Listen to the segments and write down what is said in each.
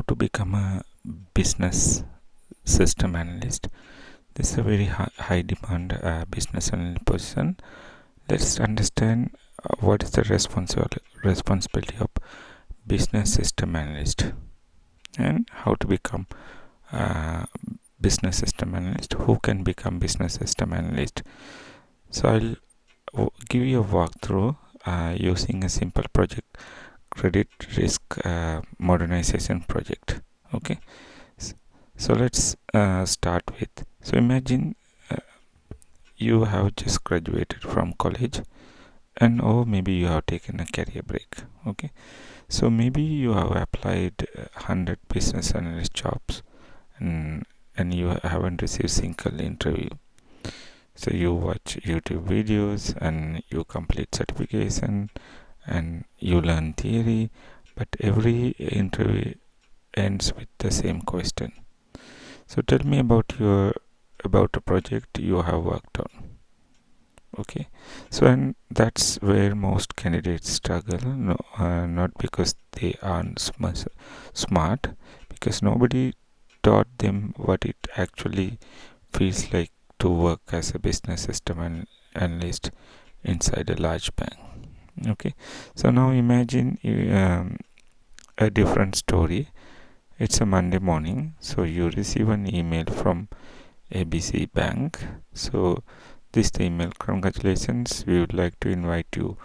to become a business system analyst. This is a very high demand business analyst position. Let's understand what is the responsibility of business system analyst and how to become business system analyst. Who can become business system analyst? So I'll give you a walkthrough using a simple project, credit risk modernization project. Okay, so let's start with, so imagine you have just graduated from college, and or maybe you have taken a career break. Okay, so maybe you have applied 100 business analyst jobs, and you haven't received single interview. So you watch YouTube videos and you complete certification and you learn theory, but every interview ends with the same question. So tell me about a project you have worked on. Okay, so and that's where most candidates struggle. No, not because they aren't smart, because nobody taught them what it actually feels like to work as a business system analyst inside a large bank. Okay, so now imagine a different story. It's a Monday morning, so you receive an email from ABC Bank. So this the email: congratulations, we would like to invite you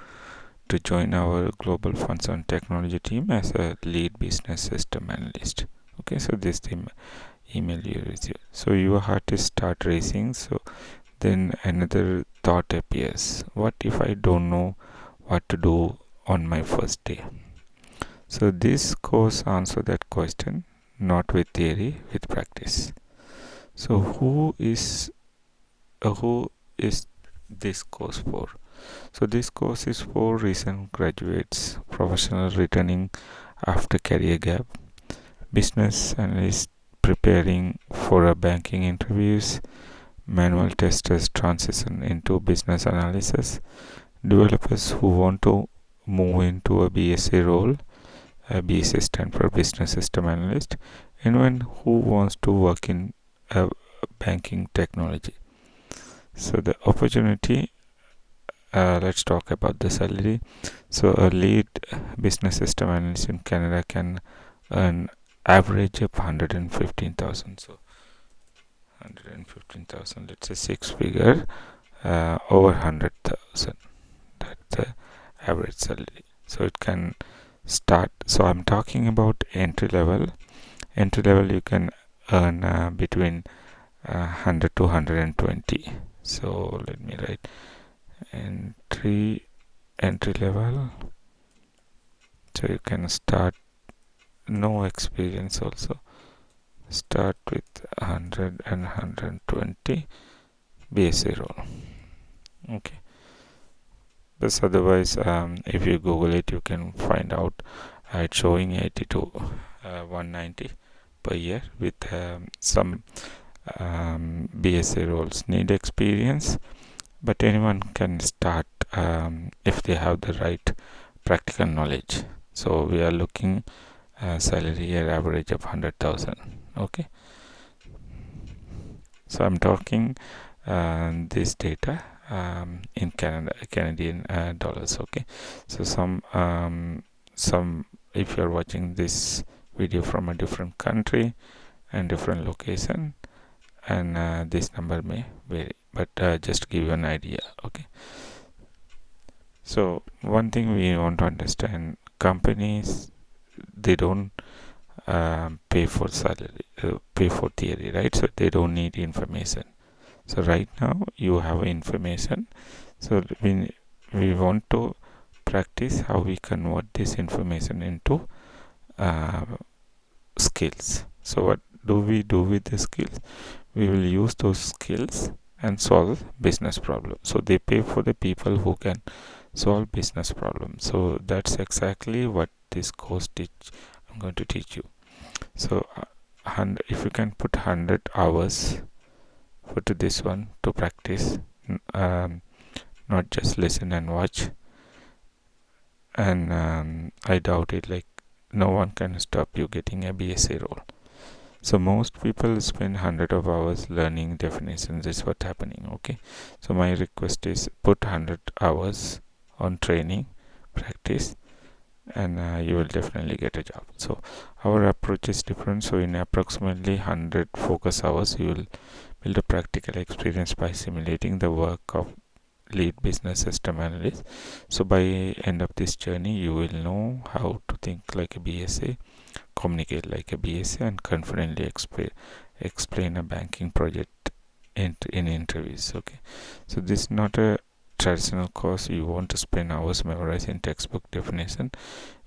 to join our global funds on technology team as a lead business system analyst. Okay, so this the email you receive. So your heart is start racing. So then another thought appears: what if I don't know what to do on my first day? So this course answer that question, not with theory, with practice. So who is this course for? So this course is for recent graduates, professionals returning after career gap, business analysts preparing for a banking interviews, manual testers transition into business analysis, developers who want to move into a BSA role. BSA stands for Business System Analyst. Anyone who wants to work in banking technology. So the opportunity, let's talk about the salary. So a lead business system analyst in Canada can earn average of 115,000. So 115,000, let's say six figure, over 100,000. That's the average salary. So it can start. So I'm talking about entry level. Entry level you can earn between 100 to 120. So let me write entry level. So you can start no experience also. Start with 100 and 120 BSA role. Okay. But otherwise, if you Google it, you can find out it's showing 80 to 190 per year with some BSA roles need experience, but anyone can start if they have the right practical knowledge. So we are looking salary year average of 100,000. Okay, so I'm talking this data in Canadian dollars. Okay, so some if you're watching this video from a different country and different location, and this number may vary, but just to give you an idea. Okay, so one thing we want to understand: companies, they don't pay for salary, pay for theory, right? So they don't need information. So right now you have information, so we want to practice how we convert this information into skills. So what do we do with the skills? We will use those skills and solve business problems. So they pay for the people who can solve business problems. So that's exactly what this course I'm going to teach you. So if you can put 100 hours to this one to practice, not just listen and watch, and I doubt it, like no one can stop you getting a BSA role. So most people spend hundred of hours learning definitions. This is what's happening. Okay, so my request is put 100 hours on training practice, and you will definitely get a job. So our approach is different. So in approximately 100 focus hours, you will build a practical experience by simulating the work of lead business system analyst. So by end of this journey, you will know how to think like a BSA, communicate like a BSA, and confidently explain a banking project in interviews. Okay, so this is not a traditional course. You want to spend hours memorizing textbook definition.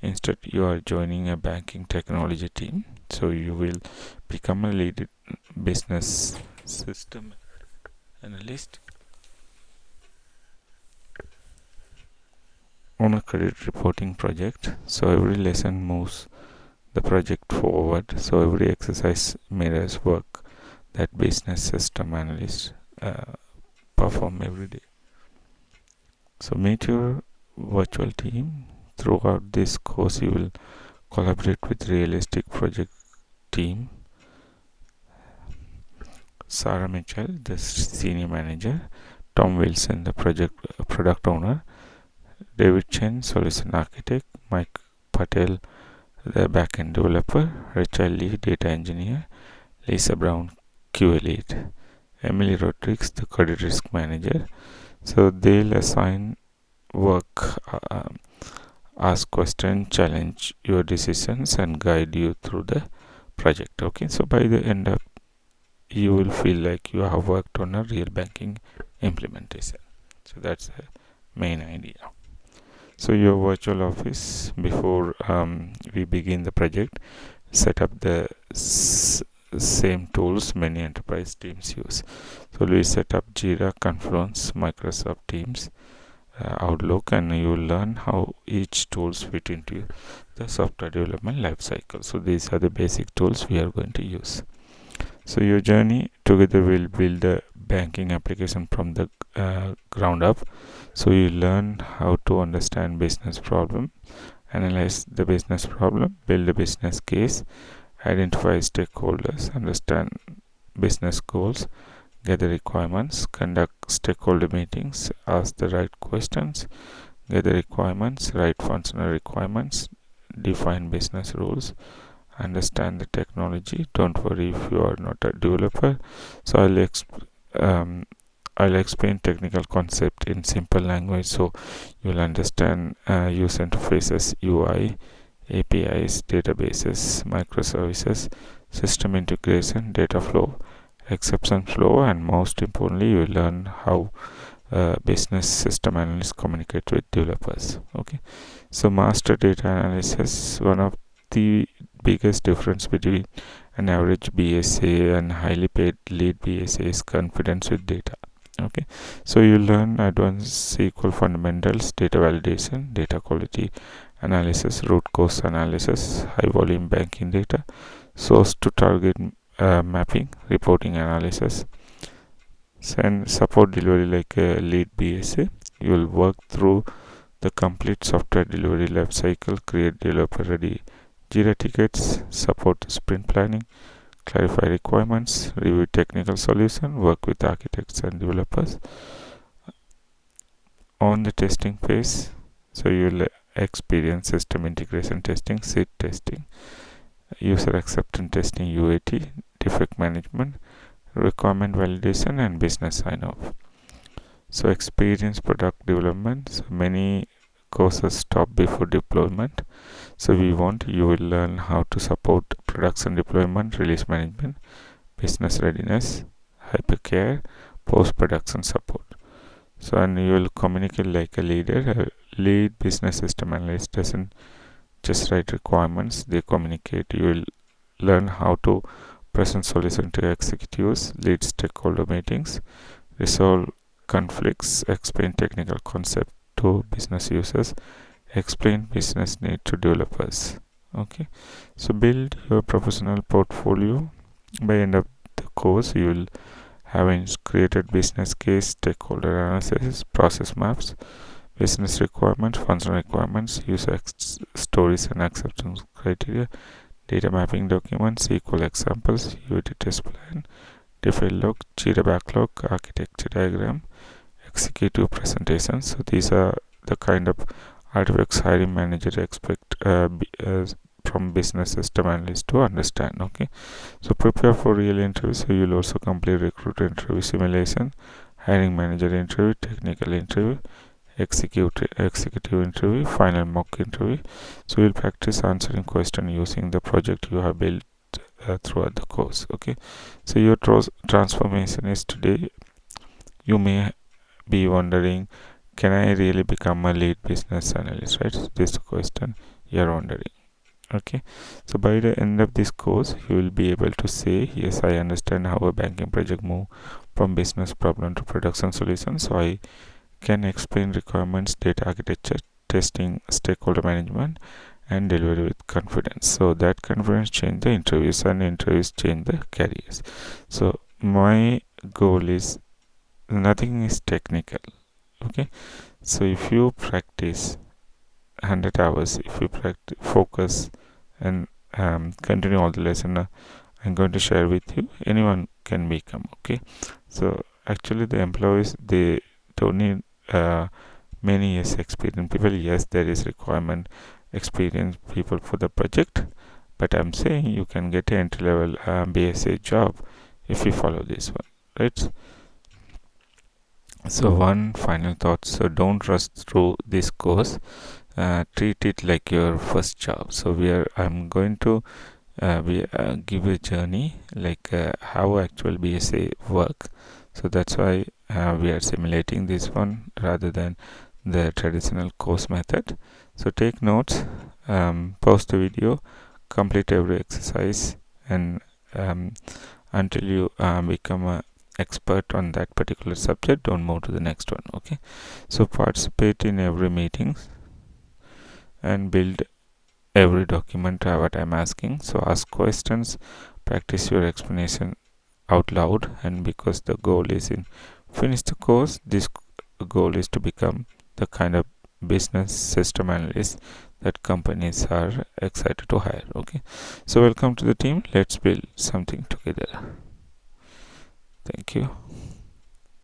Instead, you are joining a banking technology team, so you will become a lead business system analyst on a credit reporting project. So every lesson moves the project forward. So every exercise mirrors work that business system analysts perform every day. So meet your virtual team. Throughout this course, you will collaborate with realistic project team. Sarah Mitchell, the senior manager, Tom Wilson, the product owner, David Chen, solution architect, Mike Patel, the backend developer, Rachel Lee, data engineer, Lisa Brown, QA lead, Emily Rodriguez, the credit risk manager. So they'll assign work, ask questions, challenge your decisions, and guide you through the project. Okay, so by the end of, you will feel like you have worked on a real banking implementation. So that's the main idea. So your virtual office, before we begin the project, set up the same tools many enterprise teams use. So we set up Jira, Confluence, Microsoft Teams, Outlook, and you will learn how each tools fit into the software development lifecycle. So these are the basic tools we are going to use. So your journey together will build a banking application from the ground up. So you learn how to understand business problem, analyze the business problem, build a business case, identify stakeholders, understand business goals, gather requirements, conduct stakeholder meetings, ask the right questions, gather requirements, write functional requirements, define business rules, understand the technology. Don't worry if you are not a developer. So I'll explain technical concept in simple language, so you'll understand user interfaces, UI, APIs, databases, microservices, system integration, data flow, exception flow, and most importantly, you learn how business system analysts communicate with developers. Okay, so master data analysis. One of the biggest difference between an average BSA and highly paid lead BSA is confidence with data. Okay, so you learn advanced SQL fundamentals, data validation, data quality analysis, root cause analysis, high volume banking data, source to target mapping, reporting analysis, and support delivery like a lead BSA. You will work through the complete software delivery life cycle, create developer ready Jira tickets, support sprint planning, clarify requirements, review technical solution, work with architects and developers. On the testing phase, so you will experience system integration testing, SIT testing, user acceptance testing, UAT, defect management, requirement validation, and business sign-off. So experience product development. So many courses stop before deployment. So you will learn how to support production deployment, release management, business readiness, hypercare, post-production support. So and you will communicate like a leader. A lead business system analyst doesn't just write requirements, they communicate. You will learn how to present solution to executives, lead stakeholder meetings, resolve conflicts, explain technical concept to business users, explain business need to developers. Okay, so build your professional portfolio. By end of the course, you will have created business case, stakeholder analysis, process maps, business requirements, functional requirements, user stories and acceptance criteria, data mapping documents, SQL examples, UAT test plan, default log, Jira backlog, architecture diagram, executive presentation. So these are the kind of artifacts hiring manager expect from business system analyst to understand. Okay, so prepare for real interview. So you'll also complete recruiter interview simulation, hiring manager interview, technical interview, executive interview, final mock interview. So you'll practice answering question using the project you have built throughout the course. Okay, so your transformation is today. You may be wondering, can I really become a lead business analyst, right? So this is the question you're wondering. Okay, so by the end of this course you will be able to say, yes, I understand how a banking project move from business problem to production solution. So I can explain requirements, data architecture, testing, stakeholder management, and delivery with confidence. So that confidence change the interviews, and interviews change the careers. So my goal is, nothing is technical. Okay, so if you practice 100 hours, if you practice, focus, and continue all the lesson I'm going to share with you, anyone can become. Okay, so actually the employees, they don't need many years experience people. Yes, there is requirement experienced people for the project, but I'm saying you can get an entry level BSA job if you follow this one, right? So one final thought, so don't rush through this course. Treat it like your first job. So I'm going to give a journey like how actual BSA work. So that's why we are simulating this one rather than the traditional course method. So take notes, pause the video, complete every exercise, and until you become a expert on that particular subject, don't move to the next one. Okay, so participate in every meeting and build every document what I'm asking. So ask questions, practice your explanation out loud, and because the goal is in finish the course, this goal is to become the kind of business system analyst that companies are excited to hire. Okay, so welcome to the team. Let's build something together. Thank you.